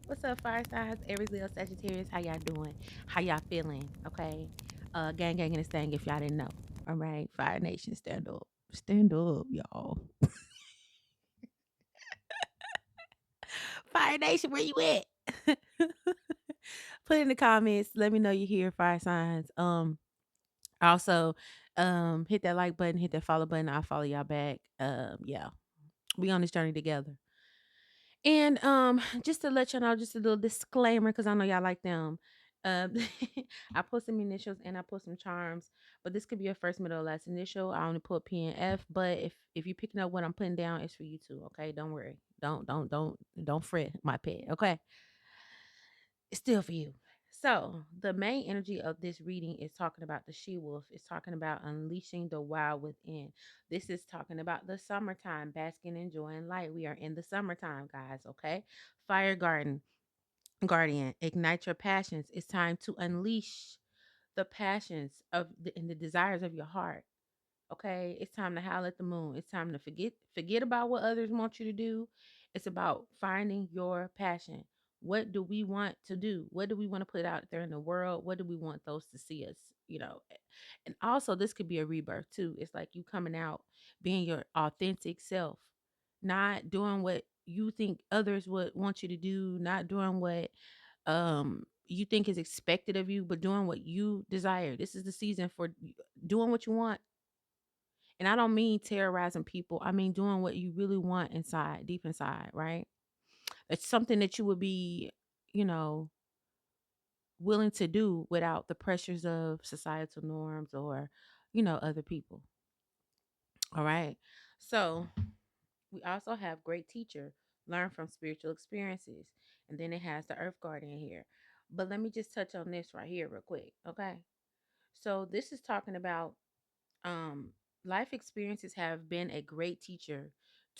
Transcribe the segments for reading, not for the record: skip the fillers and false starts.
What's up, fire signs? Aries Leo Sagittarius. How y'all doing? How y'all feeling? Okay. Gang in this thing if y'all didn't know. All right. Fire Nation, stand up. Stand up, y'all. Fire Nation, where you at? Put in the comments. Let me know you're here, fire signs. Also, hit that like button, hit that follow button. I'll follow y'all back. Yeah. We on this journey together. And just to let you know, just a little disclaimer, because I know y'all like them. Um, I put some initials and I put some charms, but this could be a first, middle, or last initial. I only put P and F, but if you're picking up what I'm putting down, it's for you too. Okay, don't worry. Don't fret, my pet. Okay, it's still for you. So the main energy of this reading is talking about the she wolf. It's talking about unleashing the wild within. This is talking about the summertime, basking in joy and light. We are in the summertime, guys. Okay, fire garden guardian, ignite your passions. It's time to unleash the passions and the desires of your heart. Okay, it's time to howl at the moon. It's time to forget about what others want you to do. It's about finding your passion. What do we want to do? What do we want to put out there in the world? What do we want those to see us? And also this could be a rebirth too. It's like you coming out, being your authentic self, not doing what you think others would want you to do, not doing what you think is expected of you, but doing what you desire. This is the season for doing what you want, and I don't mean terrorizing people. I mean doing what you really want inside, deep inside, right? It's something that you would be, you know, willing to do without the pressures of societal norms or, other people. All right. So we also have great teacher, learn from spiritual experiences. And then it has the earth guardian here. But let me just touch on this right here real quick. Okay. So this is talking about um, life experiences have been a great teacher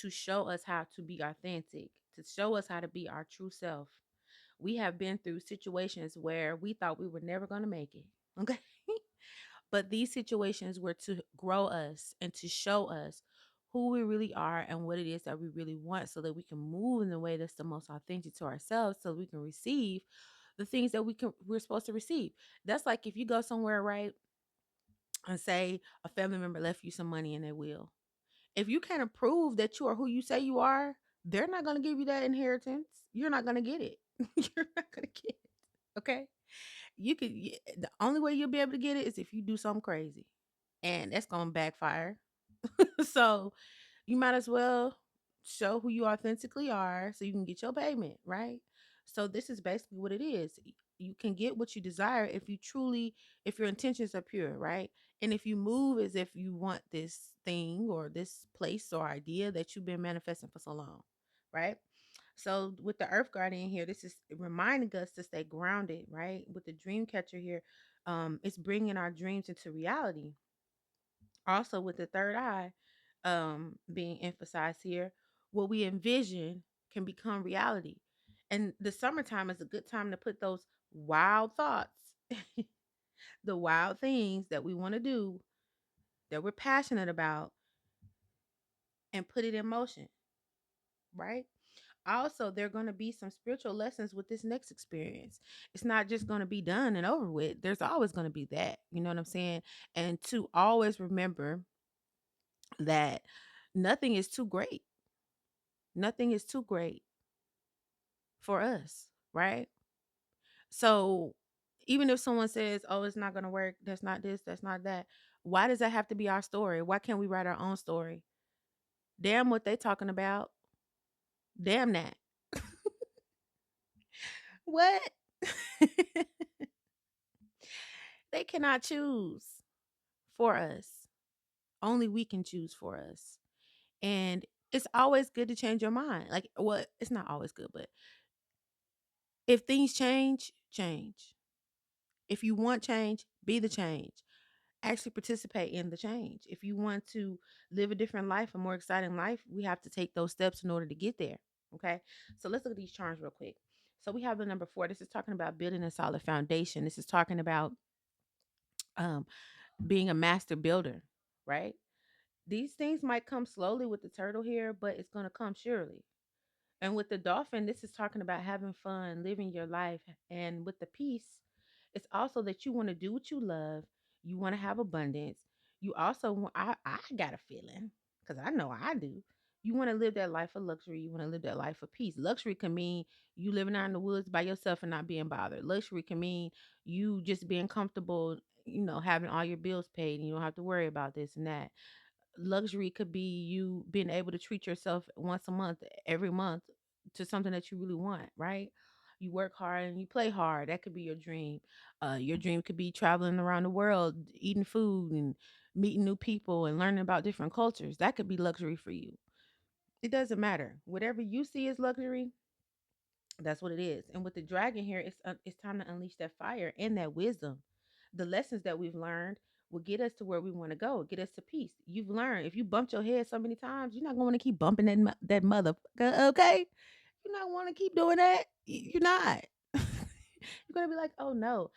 to show us how to be authentic, to show us how to be our true self. We have been through situations where we thought we were never going to make it. Okay. But these situations were to grow us and to show us who we really are and what it is that we really want so that we can move in the way that's the most authentic to ourselves so we can receive the things that we're supposed to receive. That's like if you go somewhere, right, and say a family member left you some money in their will. If you can't prove that you are who you say you are, they're not going to give you that inheritance. You're not going to get it. You're not going to get it. Okay? The only way you'll be able to get it is if you do something crazy. And that's going to backfire. So, you might as well show who you authentically are so you can get your payment, right? So this is basically what it is. You can get what you desire if your intentions are pure, right? And if you move as if you want this thing or this place or idea that you've been manifesting for so long, right? So with the earth guardian here, this is reminding us to stay grounded, right? With the dream catcher here, it's bringing our dreams into reality. Also with the third eye being emphasized here, what we envision can become reality. And the summertime is a good time to put those wild thoughts, the wild things that we want to do, that we're passionate about, and put it in motion, right? Also, there are going to be some spiritual lessons with this next experience. It's not just going to be done and over with. There's always going to be that. You know what I'm saying? And to always remember that nothing is too great. Nothing is too great for us, right? So even if someone says, "Oh, it's not going to work. That's not this, that's not that." Why does that have to be our story? Why can't we write our own story? Damn what they talking about. Damn that. What? They cannot choose for us. Only we can choose for us. And it's always good to change your mind. Like, well, it's not always good, but if things change, change. If you want change, be the change. Actually participate in the change. If you want to live a different life, a more exciting life, we have to take those steps in order to get there. Okay. So let's look at these charms real quick. So we have the number 4. This is talking about building a solid foundation. This is talking about um, being a master builder, right? These things might come slowly with the turtle here, but it's going to come surely. And with the dolphin, this is talking about having fun, living your life. And with the peace, it's also that you want to do what you love. You want to have abundance. You also want, I got a feeling, because I know I do. You want to live that life of luxury. You want to live that life of peace. Luxury can mean you living out in the woods by yourself and not being bothered. Luxury can mean you just being comfortable, having all your bills paid and you don't have to worry about this and that. Luxury could be you being able to treat yourself once a month, every month, to something that you really want, right? You work hard and you play hard. That could be your dream. Your dream could be traveling around the world, eating food and meeting new people and learning about different cultures. That could be luxury for you. It doesn't matter. Whatever you see as luxury, that's what it is. And with the dragon here, it's time to unleash that fire and that wisdom. The lessons that we've learned will get us to where we want to go, get us to peace. You've learned if you bumped your head so many times, you're not going to keep bumping that motherfucker. Okay, you're not want to keep doing that. You're not. You're gonna be like, oh no,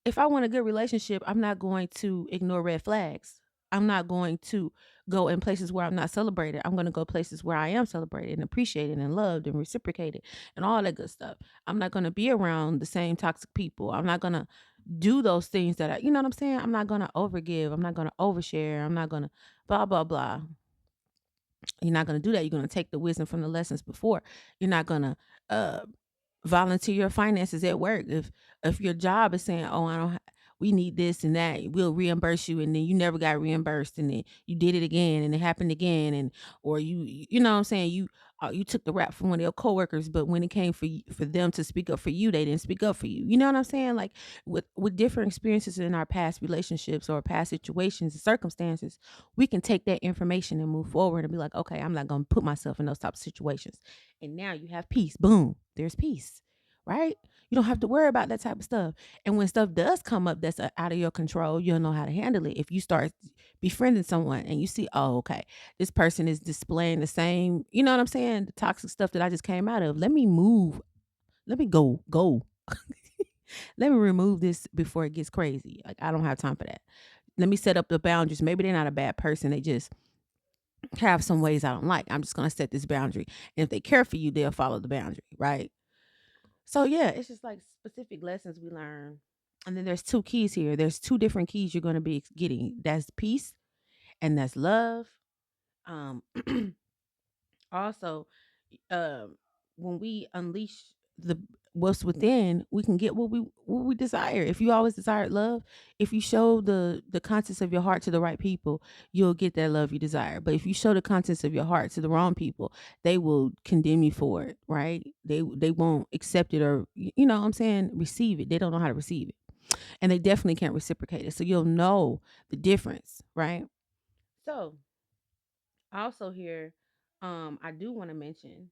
if I want a good relationship, I'm not going to ignore red flags. I'm not going to go in places where I'm not celebrated. I'm going to go places where I am celebrated and appreciated and loved and reciprocated and all that good stuff. I'm not going to be around the same toxic people. I'm not going to do those things that you know what I'm saying? I'm not going to overgive. I'm not going to overshare. I'm not going to blah, blah, blah. You're not going to do that. You're going to take the wisdom from the lessons before. You're not going to uh, volunteer your finances at work. If your job is saying, "Oh, I don't we need this and that. We'll reimburse you," and then you never got reimbursed, and then you did it again and it happened again, and or you know what I'm saying, you took the rap from one of your coworkers, but when it came for them to speak up for you, they didn't speak up for you. You know what I'm saying? Like with different experiences in our past relationships or past situations and circumstances, we can take that information and move forward and be like, okay, I'm not gonna put myself in those type of situations. And now you have peace. Boom, there's peace, right? You don't have to worry about that type of stuff. And when stuff does come up that's out of your control, you'll know how to handle it. If you start befriending someone and you see, oh, okay, this person is displaying the same, you know what I'm saying? The toxic stuff that I just came out of. Let me move. Let me go. Let me remove this before it gets crazy. Like, I don't have time for that. Let me set up the boundaries. Maybe they're not a bad person. They just have some ways I don't like. I'm just going to set this boundary. And if they care for you, they'll follow the boundary, right? So yeah, it's just like specific lessons we learn. And then there's two keys here. There's two different keys you're going to be getting. That's peace and that's love. Um Also, um when we unleash the what's within, we can get what we desire. If you always desired love, if you show the contents of your heart to the right people, you'll get that love you desire. But if you show the contents of your heart to the wrong people, they will condemn you for it, right? They won't accept it, or you know what I'm saying, receive it. They don't know how to receive it, and they definitely can't reciprocate it. So you'll know the difference, right? So also here, I do want to mention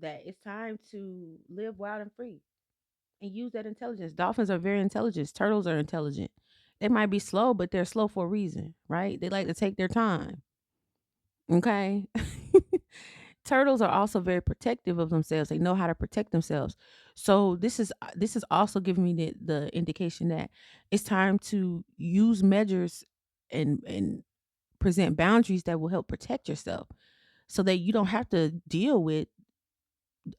that it's time to live wild and free and use that intelligence. Dolphins are very intelligent. Turtles are intelligent. They might be slow, but they're slow for a reason, right? They like to take their time. Okay. Turtles are also very protective of themselves. They know how to protect themselves. So this is also giving me the indication that it's time to use measures and present boundaries that will help protect yourself so that you don't have to deal with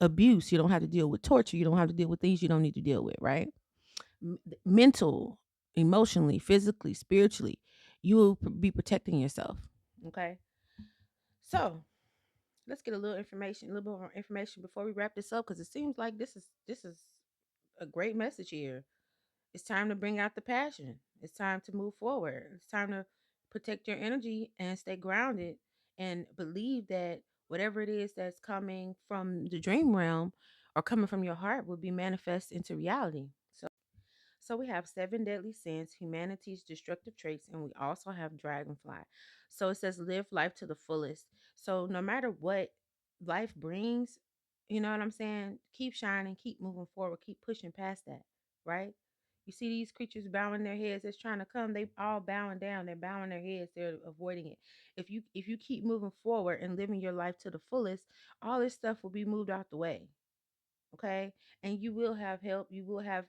abuse. You don't have to deal with torture. You don't have to deal with things you don't need to deal with, right? Mental, emotionally, physically, spiritually, you will be protecting yourself. Okay. So let's get a little information, a little bit more information before we wrap this up, because it seems like this is a great message here. It's time to bring out the passion. It's time to move forward. It's time to protect your energy and stay grounded and believe that whatever it is that's coming from the dream realm or coming from your heart will be manifest into reality. So we have seven deadly sins, humanity's destructive traits, and we also have dragonfly. So it says live life to the fullest. So no matter what life brings, you know what I'm saying? Keep shining, keep moving forward, keep pushing past that, right? You see these creatures bowing their heads that's trying to come, they all bowing down, they're bowing their heads, they're avoiding it. If you keep moving forward and living your life to the fullest, all this stuff will be moved out the way. Okay, and you will have help, you will have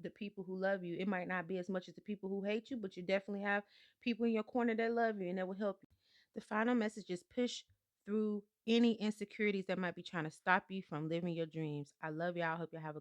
the people who love you. It might not be as much as the people who hate you, but you definitely have people in your corner that love you and that will help you. The final message is push through any insecurities that might be trying to stop you from living your dreams. I love y'all. Hope y'all have a